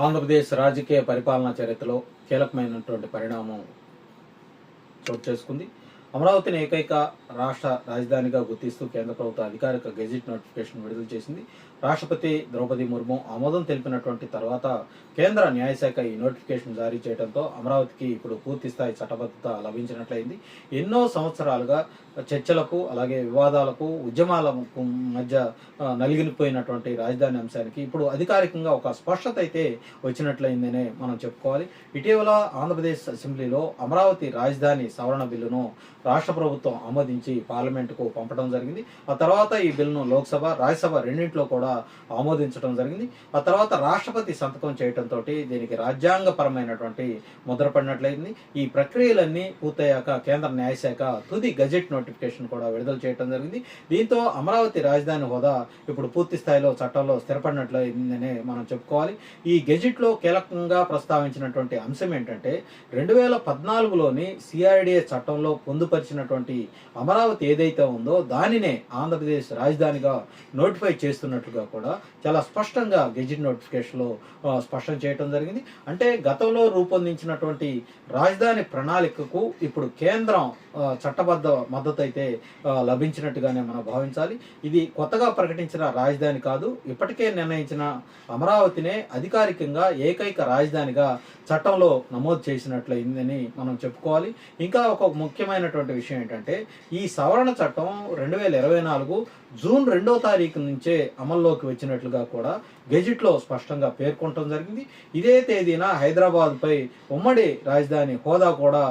ఆంధ్రప్రదేశ్ రాజకీయ పరిపాలనా చరిత్రలో కీలకమైనటువంటి పరిణామం చోటు చేసుకుంది. అమరావతిని ఏకైక రాష్ట్ర రాజధానిగా గుర్తిస్తూ కేంద్ర ప్రభుత్వం అధికారిక గెజిట్ నోటిఫికేషన్ విడుదల చేసింది. రాష్ట్రపతి ద్రౌపది ముర్ము ఆమోదం తెలిపినటువంటి తర్వాత కేంద్ర న్యాయశాఖ ఈ నోటిఫికేషన్ జారీ చేయడంతో అమరావతికి ఇప్పుడు పూర్తి స్థాయి చట్టబద్ధత లభించినట్లయింది. ఎన్నో సంవత్సరాలుగా చర్చలకు అలాగే వివాదాలకు ఉద్యమాలకు మధ్య నలిగిపోయినటువంటి రాజధాని అంశానికి ఇప్పుడు అధికారికంగా ఒక స్పష్టత అయితే వచ్చినట్లయిందనే మనం చెప్పుకోవాలి. ఇటీవల ఆంధ్రప్రదేశ్ అసెంబ్లీలో అమరావతి రాజధాని సవరణ బిల్లును రాష్ట్ర ప్రభుత్వం ఆమోదించి పార్లమెంటుకు పంపడం జరిగింది. ఆ తర్వాత ఈ బిల్లును లోక్సభ, రాజ్యసభ రెండింటిలో కూడా ఆమోదించడం జరిగింది. ఆ తర్వాత రాష్ట్రపతి సంతకం చేయడంతో దీనికి రాజ్యాంగపరమైనటువంటి ముద్ర పడినట్లయింది. ఈ ప్రక్రియలన్నీ పూర్తయ్యాక కేంద్ర న్యాయశాఖ తుది గజెట్ నోటిఫికేషన్ కూడా విడుదల చేయడం జరిగింది. దీంతో అమరావతి రాజధాని హోదా ఇప్పుడు పూర్తి స్థాయిలో చట్టంలో స్థిరపడినట్లయిందని మనం చెప్పుకోవాలి. ఈ గెజిట్లో కీలకంగా ప్రస్తావించినటువంటి అంశం ఏంటంటే 2014లోని సిఆర్డిఏ చట్టంలో పొందుపరిచినటువంటి అమరావతి ఏదైతే ఉందో దానినే ఆంధ్రప్రదేశ్ రాజధానిగా నోటిఫై చేస్తున్నట్లుగా కూడా చాలా స్పష్టంగా గెజిట్ నోటిఫికేషన్లో స్పష్టం చేయడం జరిగింది. అంటే గతంలో రూపొందించినటువంటి రాజధాని ప్రణాళికకు ఇప్పుడు కేంద్రం చట్టబద్ధ మద్దతు అయితే లభించినట్టుగానే మనం భావించాలి. ఇది కొత్తగా ప్రకటించిన రాజధాని కాదు, ఇప్పటికే నిర్ణయించిన అమరావతినే అధికారికంగా ఏకైక రాజధానిగా చట్టంలో నమోదు చేసినట్లయిందని మనం చెప్పుకోవాలి. ఇంకా ఒక ముఖ్యమైనటువంటి విషయం ఏంటంటే ఈ సవరణ చట్టం 2024 జూన్ 2వ తారీఖు నుంచే అమల్లోకి వచ్చినట్లుగా కూడా గెజిట్లో స్పష్టంగా పేర్కొనడం జరిగింది. ఇదే తేదీన హైదరాబాద్పై ఉమ్మడి రాజధాని హోదా కూడా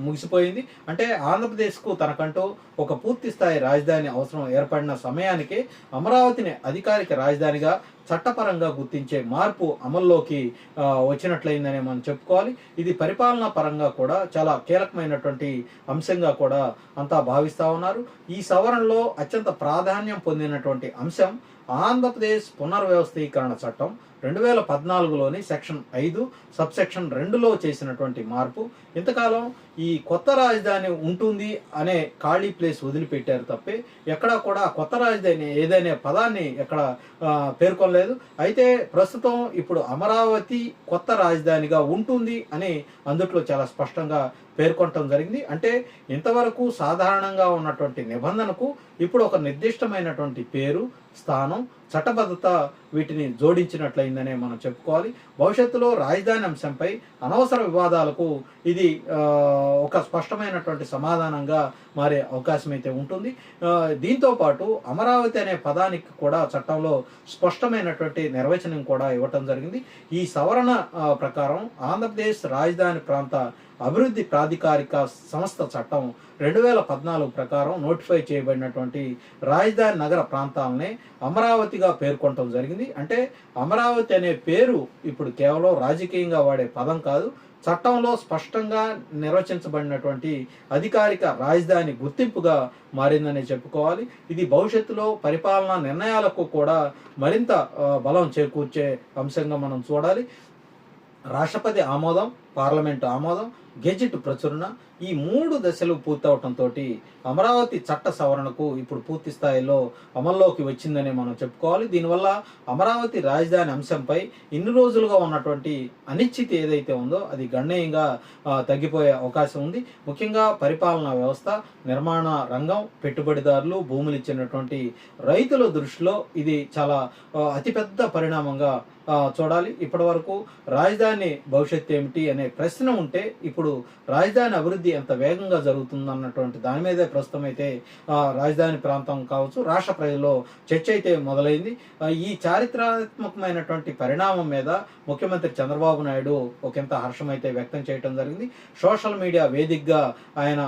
ముగిసిపోయింది. అంటే ఆంధ్రప్రదేశ్కు తనకంటూ ఒక పూర్తి స్థాయి రాజధాని అవసరం ఏర్పడిన సమయానికి అమరావతిని అధికారిక రాజధానిగా చట్టపరంగా గుర్తించే మార్పు అమల్లోకి వచ్చినట్లయిందని మనం చెప్పుకోవాలి. ఇది పరిపాలనా పరంగా కూడా చాలా కీలకమైనటువంటి అంశంగా కూడా అంతా భావిస్తూ ఉన్నారు. ఈ సవరణలో అత్యంత ప్రాధాన్యం పొందినటువంటి అంశం ఆంధ్రప్రదేశ్ పునర్వ్యవస్థీకరణ చట్టం 2014లోని సెక్షన్ 5 సబ్సెక్షన్ 2లో చేసినటువంటి మార్పు. ఇంతకాలం ఈ కొత్త రాజధాని ఉంటుంది అనే ఖాళీ ప్లేస్ వదిలిపెట్టారు తప్పే ఎక్కడా కూడా కొత్త రాజధాని ఏదైనా పదాన్ని ఎక్కడ పేర్కొనలేదు. అయితే ప్రస్తుతం ఇప్పుడు అమరావతి కొత్త రాజధానిగా ఉంటుంది అని అందుట్లో చాలా స్పష్టంగా పేర్కొనటం జరిగింది. అంటే ఇంతవరకు సాధారణంగా ఉన్నటువంటి నిబంధనకు ఇప్పుడు ఒక నిర్దిష్టమైనటువంటి పేరు, స్థానం, చట్టబద్ధత వీటిని జోడించినట్లయిందనే మనం చెప్పుకోవాలి. భవిష్యత్తులో రాజధాని అంశంపై అనవసర వివాదాలకు ఇది ఒక స్పష్టమైనటువంటి సమాధానంగా మారే అవకాశం అయితే ఉంటుంది. దీంతో పాటు అమరావతి అనే పదానికి కూడా చట్టంలో స్పష్టమైనటువంటి నిర్వచనం కూడా ఇవ్వటం జరిగింది. ఈ సవరణ ప్రకారం ఆంధ్రప్రదేశ్ రాజధాని ప్రాంత అభివృద్ధి ప్రాధికారిక సంస్థ చట్టం 2014 ప్రకారం నోటిఫై చేయబడినటువంటి రాజధాని నగర ప్రాంతాలనే అమరావతిగా పేర్కొనటం జరిగింది. అంటే అమరావతి అనే పేరు ఇప్పుడు కేవలం రాజకీయంగా వాడే పదం కాదు, చట్టంలో స్పష్టంగా నిర్వచించబడినటువంటి అధికారిక రాజధాని గుర్తింపుగా మారిందని చెప్పుకోవాలి. ఇది భవిష్యత్తులో పరిపాలనా నిర్ణయాలకు కూడా మరింత బలం చేకూర్చే అంశంగా మనం చూడాలి. రాష్ట్రపతి ఆమోదం, పార్లమెంటు ఆమోదం, గెజిట్ ప్రచురణ ఈ 3 దశలు పూర్తవటంతో అమరావతి చట్ట సవరణకు ఇప్పుడు పూర్తి స్థాయిలో అమల్లోకి వచ్చిందని మనం చెప్పుకోవాలి. దీనివల్ల అమరావతి రాజధాని అంశంపై ఇన్ని రోజులుగా ఉన్నటువంటి అనిశ్చితి ఏదైతే ఉందో అది గణనీయంగా తగ్గిపోయే అవకాశం ఉంది. ముఖ్యంగా పరిపాలనా వ్యవస్థ, నిర్మాణ రంగం, పెట్టుబడిదారులు, భూములు ఇచ్చినటువంటి రైతుల దృష్టిలో ఇది చాలా అతిపెద్ద పరిణామంగా చూడాలి. ఇప్పటి వరకు రాజధాని భవిష్యత్తు ఏమిటి అనే ప్రశ్న ఉంటే ఇప్పుడు రాజధాని అభివృద్ధి ఎంత వేగంగా జరుగుతుందన్నటువంటి దాని మీదే ప్రస్తుతం అయితే రాజధాని ప్రాంతం కావచ్చు రాష్ట్ర ప్రజల్లో చర్చ అయితే మొదలైంది. ఈ చారిత్రాత్మకమైనటువంటి పరిణామం మీద ముఖ్యమంత్రి చంద్రబాబు నాయుడు ఒకంత హర్షం అయితే వ్యక్తం చేయడం జరిగింది. సోషల్ మీడియా వేదికగా ఆయన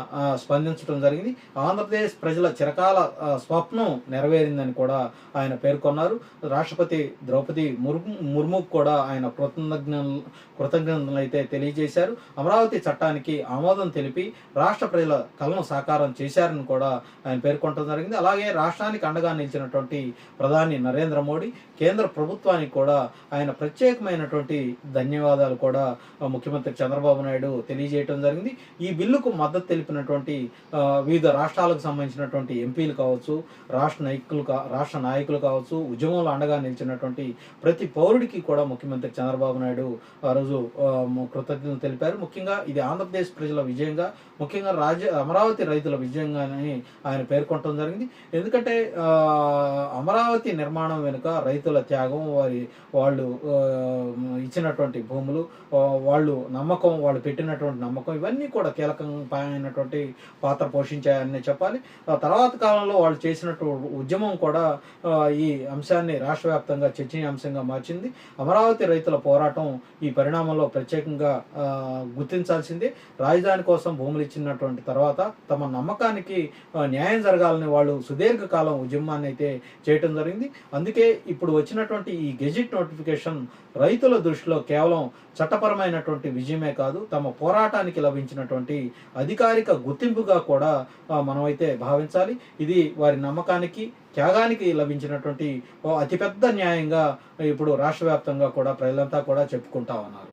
స్పందించడం జరిగింది. ఆంధ్రప్రదేశ్ ప్రజల చిరకాల స్వప్నం నెరవేరిందని కూడా ఆయన పేర్కొన్నారు. రాష్ట్రపతి ద్రౌపది ముర్ముకు కూడా ఆయన కృతజ్ఞతలు అయితే తెలియజేశారు. అమరావతి చట్టానికి ఆమోదం తెలిపి రాష్ట్ర ప్రజల కలను సాకారం చేశారని కూడా ఆయన పేర్కొనడం జరిగింది. అలాగే రాష్ట్రానికి అండగా నిలిచినటువంటి ప్రధాని నరేంద్ర మోడీ, కేంద్ర ప్రభుత్వానికి కూడా ఆయన ప్రత్యేకమైనటువంటి ధన్యవాదాలు కూడా ముఖ్యమంత్రి చంద్రబాబు నాయుడు తెలియజేయడం జరిగింది. ఈ బిల్లుకు మద్దతు తెలిపినటువంటి వివిధ రాష్ట్రాలకు సంబంధించినటువంటి ఎంపీలు కావచ్చు, రాష్ట్ర నాయకులు కావచ్చు, ఉద్యమంలో అండగా నిలిచినటువంటి ప్రతి పౌరుడికి కూడా ముఖ్యమంత్రి చంద్రబాబు నాయుడు ఆ రోజు కృతజ్ఞతలు తెలిపారు. ముఖ్యంగా ఇది ఆంధ్రప్రదేశ్ ప్రజల విజయంగా, ముఖ్యంగా అమరావతి రైతుల విజయంగానే ఆయన పేర్కొనడం జరిగింది. ఎందుకంటే అమరావతి నిర్మాణం వెనుక రైతుల త్యాగం, వాళ్ళు ఇచ్చినటువంటి భూములు, వాళ్ళు నమ్మకం, వాళ్ళు పెట్టినటువంటి నమ్మకం, ఇవన్నీ కూడా కీలకమైనటువంటి పాత్ర పోషించాయని చెప్పాలి. తర్వాత కాలంలో వాళ్ళు చేసినటువంటి ఉద్యమం కూడా ఈ అంశాన్ని రాష్ట్ర వ్యాప్తంగా చర్చనీయాంశంగా మార్చింది. అమరావతి రైతుల పోరాటం ఈ పరిణామంలో ప్రత్యేకంగా గుర్తించాల్సిందే. రాజధాని కోసం భూములు ఇచ్చినటువంటి తర్వాత తమ నమ్మకానికి న్యాయం జరగాలని వాళ్ళు సుదీర్ఘకాలం ఉద్యమాన్ని అయితే చేయటం జరిగింది. అందుకే ఇప్పుడు వచ్చినటువంటి ఈ గెజిట్ నోటిఫికేషన్ రైతుల దృష్టిలో కేవలం చట్టపరమైనటువంటి విజయమే కాదు, తమ పోరాటానికి లభించినటువంటి అధికారిక గుర్తింపుగా కూడా మనమైతే భావించాలి. ఇది వారి నమ్మకానికి, త్యాగానికి లభించినటువంటి అతిపెద్ద న్యాయంగా ఇప్పుడు రాష్ట్ర వ్యాప్తంగా కూడా ప్రజలంతా కూడా చెప్పుకుంటా ఉన్నారు.